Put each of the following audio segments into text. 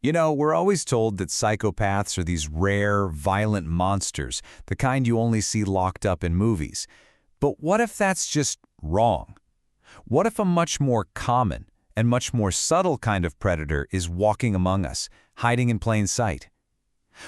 You know, we're always told that psychopaths are these rare, violent monsters, the kind you only see locked up in movies. But what if that's just wrong? What if a much more common and much more subtle kind of predator is walking among us, hiding in plain sight?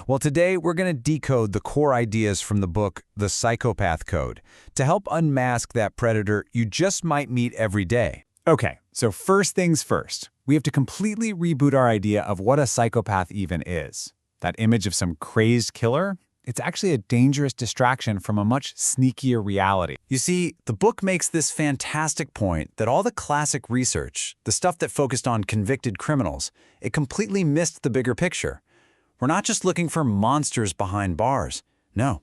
Well, today we're going to decode the core ideas from the book The Psychopath Code to help unmask that predator you just might meet every day. Okay, so first things first, we have to completely reboot our idea of what a psychopath even is. That image of some crazed killer? It's actually a dangerous distraction from a much sneakier reality. You see, the book makes this fantastic point that all the classic research, the stuff that focused on convicted criminals, it completely missed the bigger picture. We're not just looking for monsters behind bars. No,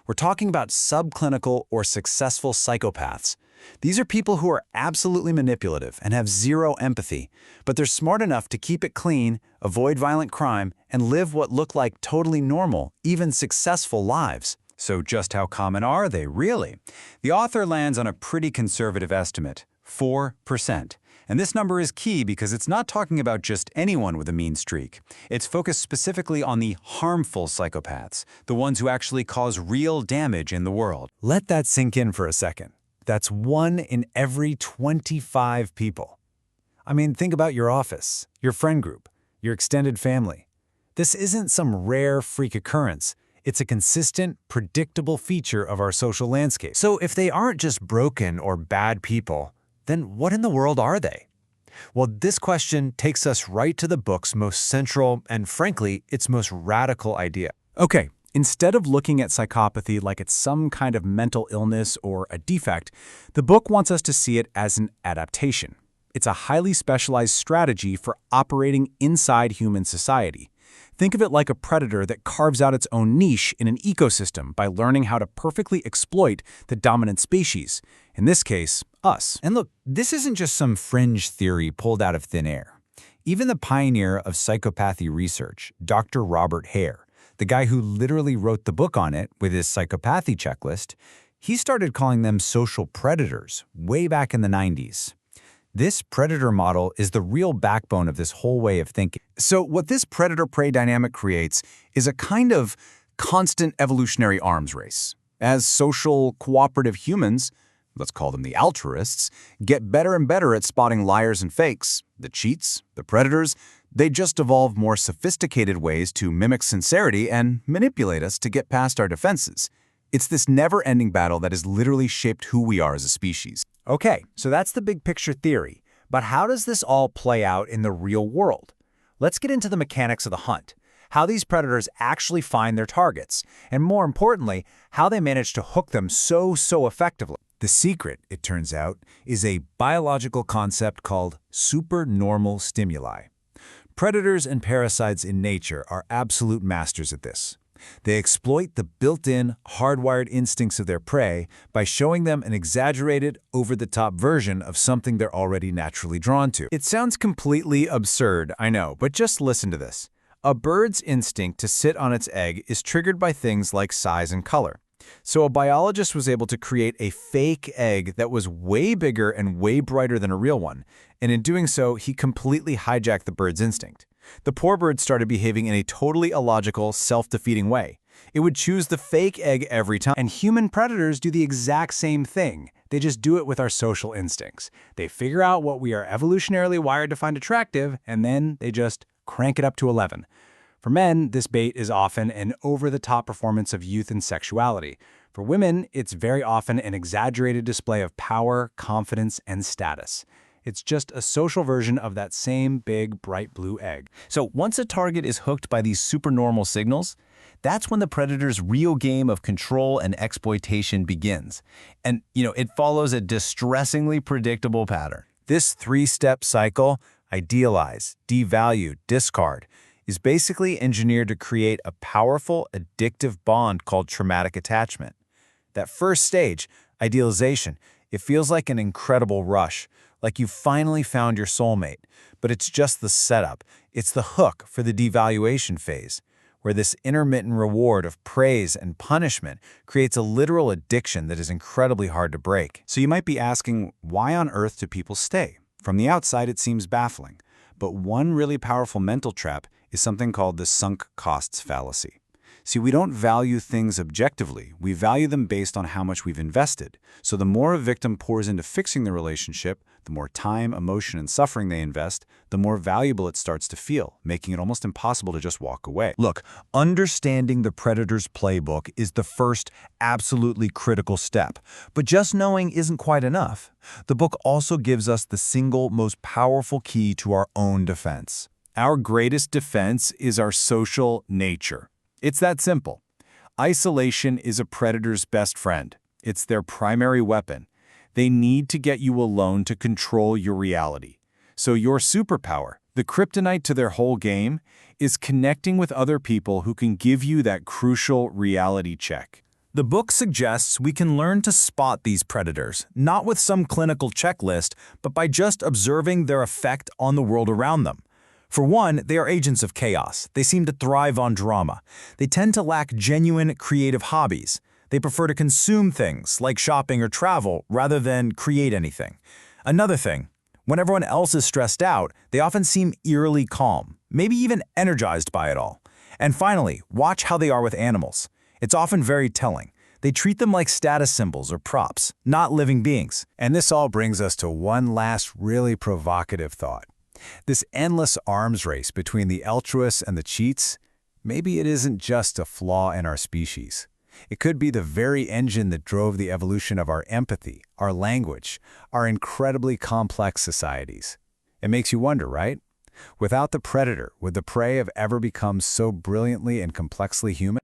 we're talking about subclinical or successful psychopaths. These are people who are absolutely manipulative and have zero empathy, but they're smart enough to keep it clean, avoid violent crime, and live what look like totally normal, even successful lives. So just how common are they, really? The author lands on a pretty conservative estimate, 4%. And this number is key because it's not talking about just anyone with a mean streak. It's focused specifically on the harmful psychopaths, the ones who actually cause real damage in the world. Let that sink in for a second. That's 1 in every 25 people. I mean, think about your office, your friend group, your extended family. This isn't some rare freak occurrence. It's a consistent, predictable feature of our social landscape. So if they aren't just broken or bad people, then what in the world are they? Well, this question takes us right to the book's most central and, frankly, its most radical idea. Okay, instead of looking at psychopathy like it's some kind of mental illness or a defect, the book wants us to see it as an adaptation. It's a highly specialized strategy for operating inside human society. Think of it like a predator that carves out its own niche in an ecosystem by learning how to perfectly exploit the dominant species, in this case, us. And look, this isn't just some fringe theory pulled out of thin air. Even the pioneer of psychopathy research, Dr. Robert Hare, the guy who literally wrote the book on it with his psychopathy checklist, he started calling them social predators way back in the 90s. This predator model is the real backbone of this whole way of thinking. So what this predator-prey dynamic creates is a kind of constant evolutionary arms race. As social, cooperative humans, let's call them the altruists, get better and better at spotting liars and fakes, the cheats, the predators, they just evolve more sophisticated ways to mimic sincerity and manipulate us to get past our defenses. It's this never-ending battle that has literally shaped who we are as a species. Okay, so that's the big picture theory. But how does this all play out in the real world? Let's get into the mechanics of the hunt, how these predators actually find their targets, and more importantly, how they manage to hook them so effectively. The secret, it turns out, is a biological concept called supernormal stimuli. Predators and parasites in nature are absolute masters at this. They exploit the built-in, hardwired instincts of their prey by showing them an exaggerated, over-the-top version of something they're already naturally drawn to. It sounds completely absurd, I know, but just listen to this. A bird's instinct to sit on its egg is triggered by things like size and color. So a biologist was able to create a fake egg that was way bigger and way brighter than a real one, and in doing so, he completely hijacked the bird's instinct. The poor bird started behaving in a totally illogical, self-defeating way. It would choose the fake egg every time. And human predators do the exact same thing. They just do it with our social instincts. They figure out what we are evolutionarily wired to find attractive, and then they just crank it up to 11. For men, this bait is often an over-the-top performance of youth and sexuality. For women, it's very often an exaggerated display of power, confidence, and status. It's just a social version of that same big, bright blue egg. So once a target is hooked by these supernormal signals, that's when the predator's real game of control and exploitation begins. And, it follows a distressingly predictable pattern. This 3-step cycle, idealize, devalue, discard, is basically engineered to create a powerful, addictive bond called traumatic attachment. That first stage, idealization, it feels like an incredible rush, like you finally found your soulmate, but it's just the setup. It's the hook for the devaluation phase, where this intermittent reward of praise and punishment creates a literal addiction that is incredibly hard to break. So you might be asking, why on earth do people stay? From the outside, it seems baffling. But one really powerful mental trap is something called the sunk costs fallacy. See, we don't value things objectively. We value them based on how much we've invested. So the more a victim pours into fixing the relationship, the more time, emotion, and suffering they invest, the more valuable it starts to feel, making it almost impossible to just walk away. Look, understanding the predator's playbook is the first, absolutely critical step. But just knowing isn't quite enough. The book also gives us the single most powerful key to our own defense. Our greatest defense is our social nature. It's that simple. Isolation is a predator's best friend. It's their primary weapon. They need to get you alone to control your reality. So your superpower, the kryptonite to their whole game, is connecting with other people who can give you that crucial reality check. The book suggests we can learn to spot these predators, not with some clinical checklist, but by just observing their effect on the world around them. For one, they are agents of chaos. They seem to thrive on drama. They tend to lack genuine creative hobbies. They prefer to consume things, like shopping or travel, rather than create anything. Another thing, when everyone else is stressed out, they often seem eerily calm, maybe even energized by it all. And finally, watch how they are with animals. It's often very telling. They treat them like status symbols or props, not living beings. And this all brings us to one last really provocative thought. This endless arms race between the altruists and the cheats, maybe it isn't just a flaw in our species. It could be the very engine that drove the evolution of our empathy, our language, our incredibly complex societies. It makes you wonder, right? Without the predator, would the prey have ever become so brilliantly and complexly human?